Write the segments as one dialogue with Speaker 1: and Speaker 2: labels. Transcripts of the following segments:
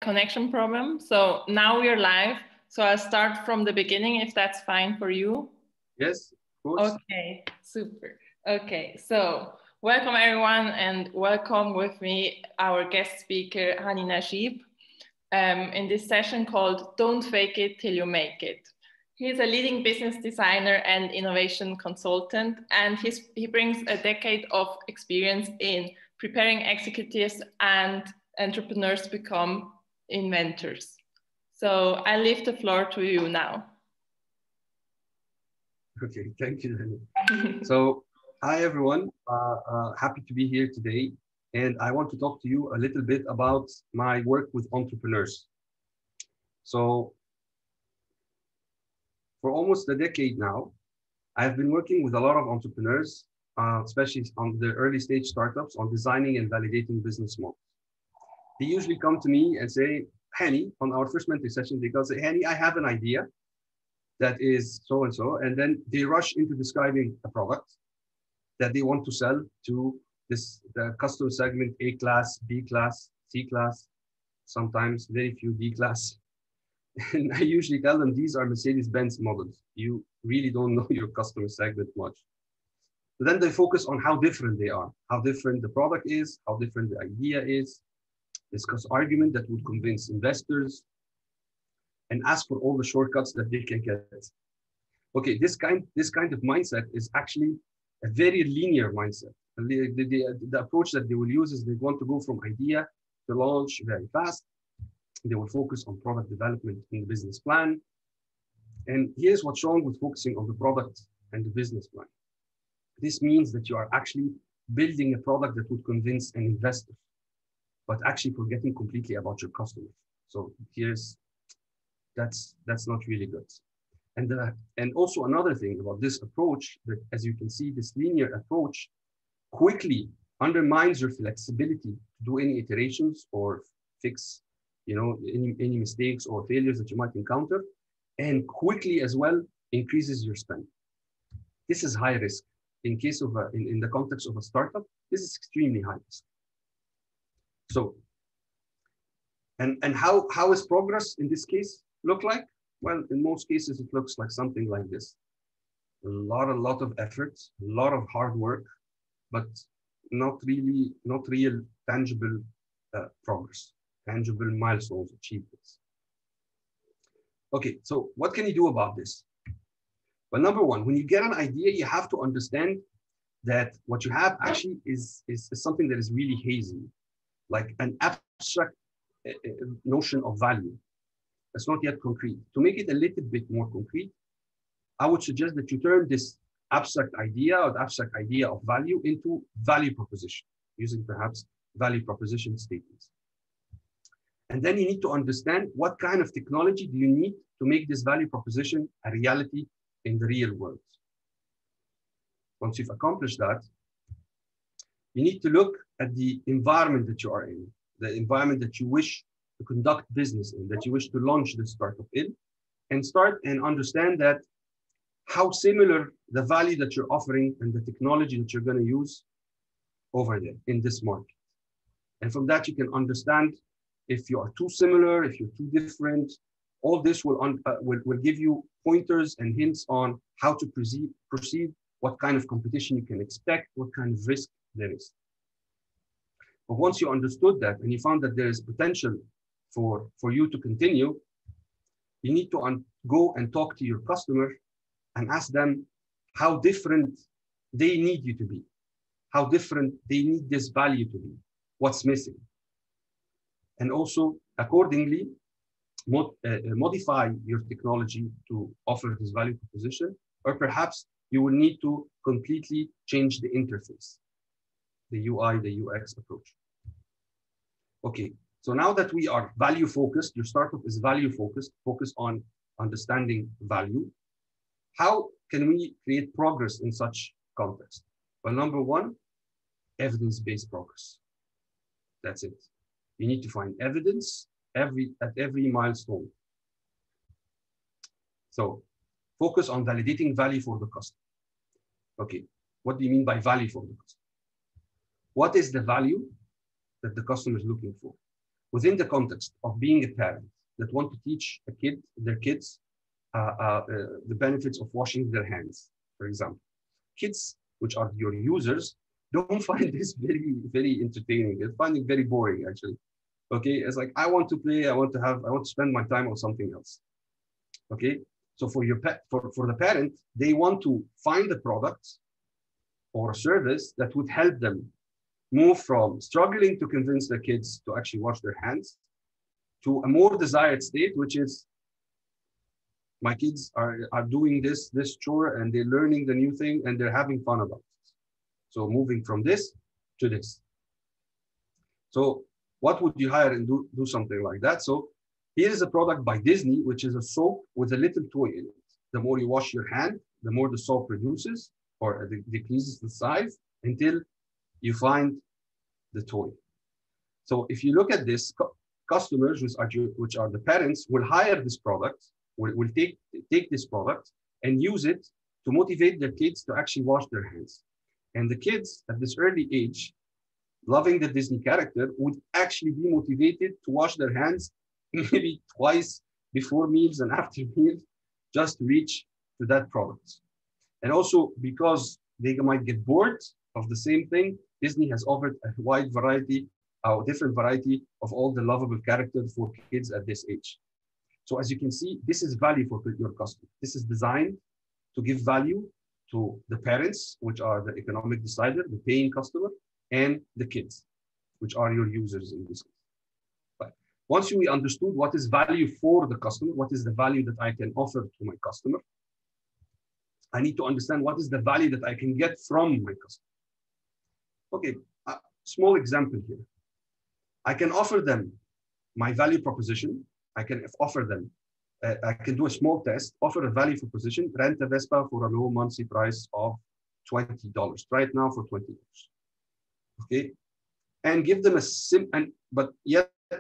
Speaker 1: connection problem. So now we're live. So I'll start from the beginning if that's fine for you.
Speaker 2: Yes, of course.
Speaker 1: Okay, super. Okay, so welcome everyone and welcome with me our guest speaker, Hani Naguib, in this session called Don't Fake It Till You Make It. He's a leading business designer and innovation consultant, and he brings a decade of experience in preparing executives and entrepreneurs to become inventors. So I leave the floor to you now.
Speaker 2: Okay, thank you. So, hi everyone, happy to be here today. And I want to talk to you a little bit about my work with entrepreneurs. So, for almost a decade now, I've been working with a lot of entrepreneurs, especially on the early stage startups, on designing and validating business models. They usually come to me and say, Hani, on our first mentoring session, they go say, Hani, I have an idea that is so-and-so, and then they rush into describing a product that they want to sell to the customer segment, A class, B class, C class, sometimes very few D class. And I usually tell them these are Mercedes-Benz models. You really don't know your customer segment much. But then they focus on how different they are, how different the product is, how different the idea is, discuss argument that would convince investors, and ask for all the shortcuts that they can get. Okay, this kind of mindset is actually a very linear mindset. The approach that they will use is they want to go from idea to launch very fast. They will focus on product development in the business plan. And here's what's wrong with focusing on the product and the business plan. This means that you are actually building a product that would convince an investor, but actually forgetting completely about your customers. So that's not really good. And also another thing about this approach, that as you can see, this linear approach quickly undermines your flexibility to do any iterations or fix, any mistakes or failures that you might encounter, and quickly as well increases your spend. This is high risk. In case of in the context of a startup, this is extremely high risk. So, and how is progress in this case look like? Well, in most cases, it looks like something like this. A lot of effort, a lot of hard work, but not real tangible progress, tangible milestones achieved. Okay, so what can you do about this? Well, number one, when you get an idea, you have to understand that what you have actually is something that is really hazy, like an abstract notion of value. It's not yet concrete. To make it a little bit more concrete, I would suggest that you turn this abstract idea or the abstract idea of value into value proposition, using perhaps value proposition statements. And then you need to understand what kind of technology do you need to make this value proposition a reality in the real world. Once you've accomplished that, you need to look at the environment that you are in, the environment that you wish to conduct business in, that you wish to launch this startup in, and start and understand that how similar the value that you're offering and the technology that you're going to use over there in this market. And from that, you can understand if you are too similar, if you're too different. All this will give you pointers and hints on how to perceive what kind of competition you can expect, what kind of risk there is. But once you understood that and you found that there is potential for you to continue, you need to go and talk to your customer and ask them how different they need you to be, how different they need this value to be, what's missing. And also, accordingly, modify your technology to offer this value proposition, or perhaps you will need to completely change the interface, the UI, the UX approach. Okay. So now that we are value focused, your startup is value focused, focused on understanding value. How can we create progress in such context? Well, number one, evidence-based progress. That's it. You need to find evidence at every milestone. So focus on validating value for the customer. Okay, what do you mean by value for the customer? What is the value that the customer is looking for? within the context of being a parent that want to teach their kids the benefits of washing their hands, for example. Kids, which are your users, don't find this very, very entertaining. They find it very boring, actually. Okay, it's like, I want to play, I want to spend my time on something else. Okay, so for for the parent, they want to find a product or a service that would help them move from struggling to convince their kids to actually wash their hands to a more desired state, which is my kids are doing this chore and they're learning the new thing and they're having fun about it. So moving from this to this. So what would you hire and do something like that? So here is a product by Disney, which is a soap with a little toy in it. The more you wash your hand, the more the soap reduces or decreases the size until you find the toy. So if you look at this, customers, which are the parents, will hire this product, will take this product and use it to motivate their kids to actually wash their hands. And the kids at this early age, loving the Disney character, would actually be motivated to wash their hands maybe twice before meals and after meals, just to reach to that product. And also because they might get bored of the same thing, Disney has offered a wide variety, a different variety of all the lovable characters for kids at this age. So as you can see, this is value for your customer. This is designed to give value to the parents, which are the economic decider, the paying customer, and the kids, which are your users in this case. But once we understood what is value for the customer, what is the value that I can offer to my customer, I need to understand what is the value that I can get from my customer. Okay, a small example here. I can offer them my value proposition. I can offer them, I can do a small test, offer a value proposition, rent a Vespa for a low monthly price of $20. Try it now for $20. Okay, and give them but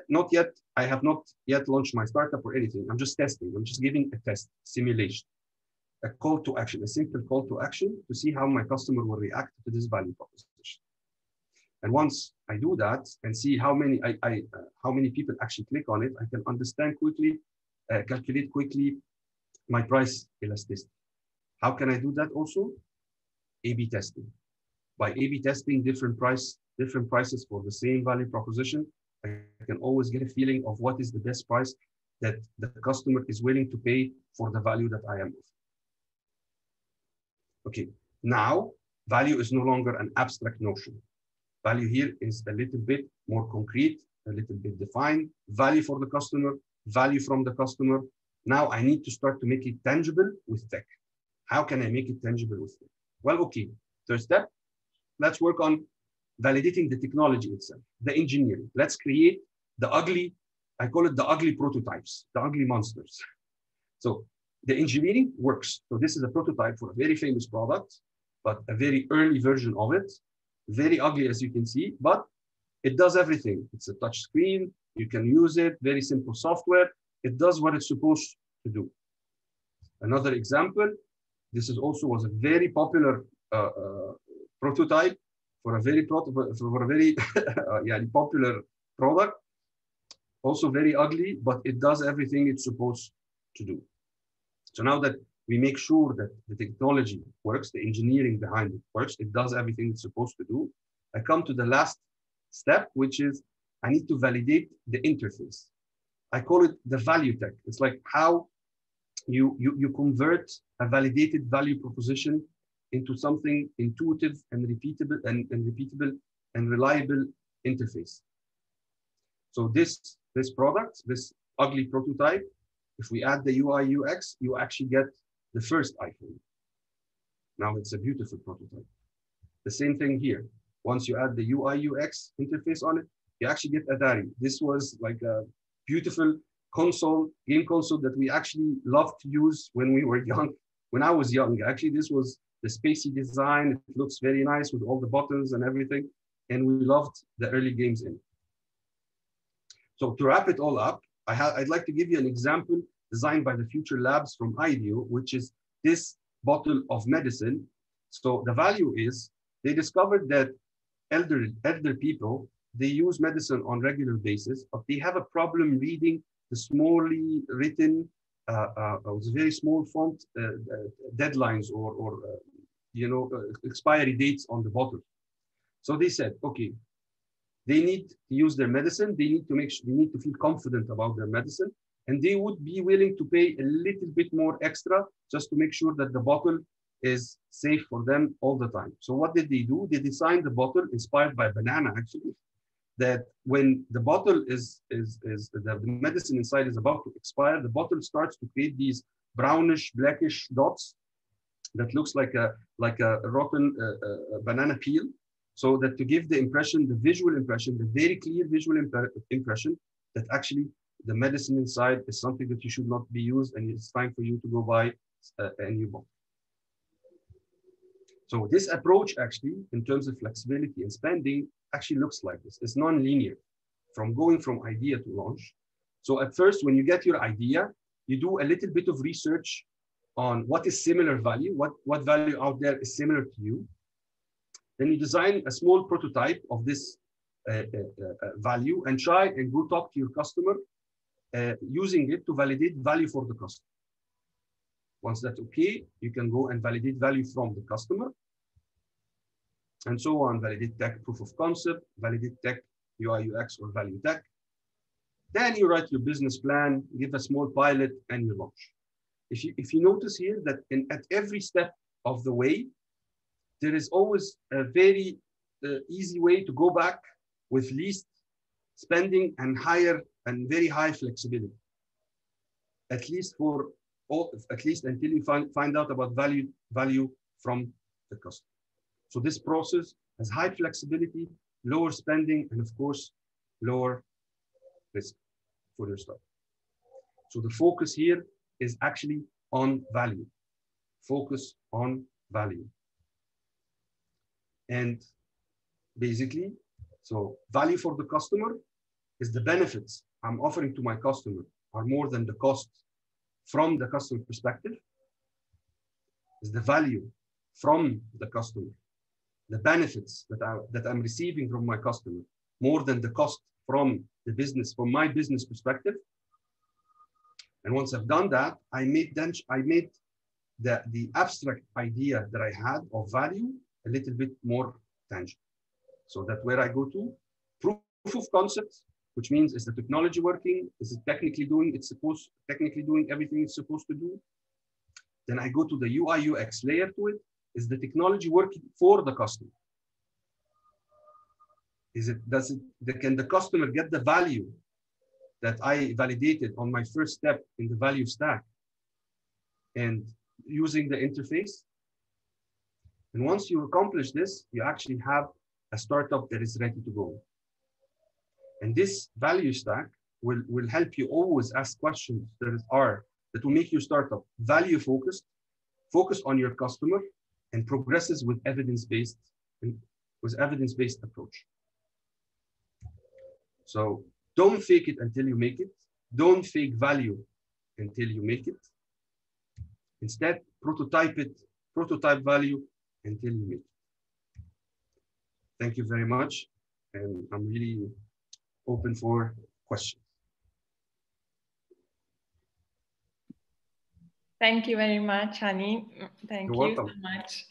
Speaker 2: not yet, I have not yet launched my startup or anything. I'm just testing. I'm just giving a test, simulation, a call to action, a simple call to action to see how my customer will react to this value proposition. And once I do that and see how many how many people actually click on it, I can understand quickly, calculate quickly my price elasticity. How can I do that also? A/B testing. By A/B testing different prices for the same value proposition, I can always get a feeling of what is the best price that the customer is willing to pay for the value that I am offering. Okay, now value is no longer an abstract notion. Value here is a little bit more concrete, a little bit defined. Value for the customer, value from the customer. Now I need to start to make it tangible with tech. How can I make it tangible with tech? Well, okay, third step, let's work on validating the technology itself, the engineering. Let's create the ugly, I call it the ugly prototypes, the ugly monsters. So the engineering works. So this is a prototype for a very famous product, but a very early version of it. Very ugly, as you can see, but it does everything. It's a touch screen. You can use it, very simple software. It does what it's supposed to do. Another example, this is also was a very popular prototype for a very popular product. Also very ugly, but it does everything it's supposed to do. So now that we make sure that the technology works, the engineering behind it works, it does everything it's supposed to do, I come to the last step, which is I need to validate the interface. I call it the value tech. It's like how you convert a validated value proposition into something intuitive and repeatable and reliable interface. So this product, this ugly prototype, if we add the UI UX, you actually get the first iPhone. Now it's a beautiful prototype. The same thing here. Once you add the UI UX interface on it, you actually get Atari. This was like a beautiful game console that we actually loved to use when we were young. When I was young, actually, this was the spacey design. It looks very nice with all the buttons and everything. And we loved the early games in it. So to wrap it all up, I'd like to give you an example designed by the Future Labs from IDEO, which is this bottle of medicine. So the value is they discovered that elder people they use medicine on regular basis, but they have a problem reading the smallly written, very small font deadlines or expiry dates on the bottle. So they said, okay, they need to use their medicine. They need to they need to feel confident about their medicine, and they would be willing to pay a little bit more extra just to make sure that the bottle is safe for them all the time. So what did they do? They designed the bottle inspired by banana, actually, that when the bottle the medicine inside is about to expire, the bottle starts to create these brownish, blackish dots that looks like a rotten banana peel. So that to give the impression, the visual impression, the very clear visual impression that actually the medicine inside is something that you should not be used, and it's time for you to go buy a new bottle. So this approach actually, in terms of flexibility and spending, actually looks like this. It's non-linear from going from idea to launch. So at first, when you get your idea, you do a little bit of research on what is similar value, what value out there is similar to you. Then you design a small prototype of this value and try and go talk to your customer using it to validate value for the customer. Once that's okay, you can go and validate value from the customer and so on. Validate tech, proof of concept, validate tech, UI, UX, or value tech. Then you write your business plan, give a small pilot, and you launch. If you notice here that at every step of the way, there is always a very easy way to go back with least spending and higher and very high flexibility. At least until you find out about value from the customer. So this process has high flexibility, lower spending, and of course, lower risk for your startup. So the focus here is actually on value. Focus on value. And basically, so value for the customer is the benefits I'm offering to my customer are more than the cost from the customer perspective. Is the value from the customer, the benefits that I'm receiving from my customer more than the cost from the business, from my business perspective. And once I've done that, I made the abstract idea that I had of value a little bit more tangible. So that's where I go to proof of concept, which means is the technology working? Is it technically doing everything it's supposed to do? Then I go to the UI UX layer to it. Is the technology working for the customer? Can the customer get the value that I validated on my first step in the value stack and using the interface? And once you accomplish this, you actually have a startup that is ready to go. And this value stack will help you always ask questions that will make your startup value focused, focus on your customer, and progresses with evidence-based approach. So don't fake it until you make it. Don't fake value until you make it. Instead, prototype value until you make it. Thank you very much. And I'm really open for questions.
Speaker 1: Thank you very much, Hani. Thank
Speaker 2: You're
Speaker 1: you
Speaker 2: welcome.
Speaker 1: so much.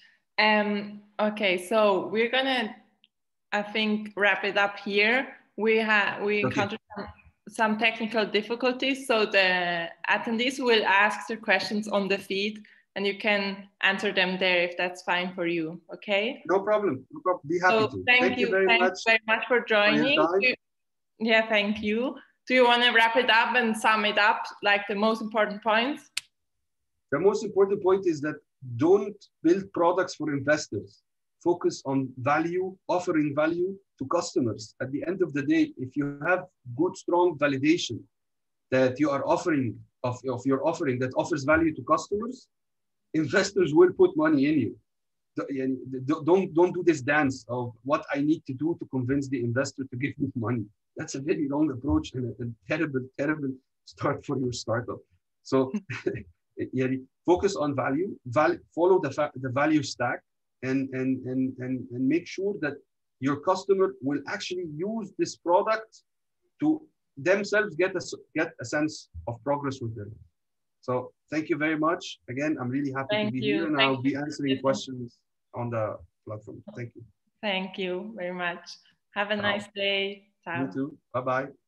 Speaker 1: Okay, so we're gonna, I think, wrap it up here. We encountered some technical difficulties, so the attendees will ask their questions on the feed, and you can answer them there if that's fine for you. Okay?
Speaker 2: No problem. No problem. Be happy to.
Speaker 1: Thank you very much for joining. Yeah, thank you. Do you want to wrap it up and sum it up, like the most important points?
Speaker 2: The most important point is that don't build products for investors. Focus on value, offering value to customers. At the end of the day, if you have good, strong validation that you are offering of your offering that offers value to customers, investors will put money in you. Don't do this dance of what I need to do to convince the investor to give me money. That's a very wrong approach and a terrible, terrible start for your startup. So focus on value, follow the value stack, and make sure that your customer will actually use this product to themselves get a sense of progress with them. So thank you very much. Again, I'm really happy to
Speaker 1: Thank
Speaker 2: be here
Speaker 1: you.
Speaker 2: and
Speaker 1: Thank
Speaker 2: I'll
Speaker 1: you.
Speaker 2: be answering questions on the platform. Thank you.
Speaker 1: Thank you very much. Have a
Speaker 2: Ciao.
Speaker 1: nice day.
Speaker 2: You
Speaker 1: Ciao.
Speaker 2: too. Bye-bye.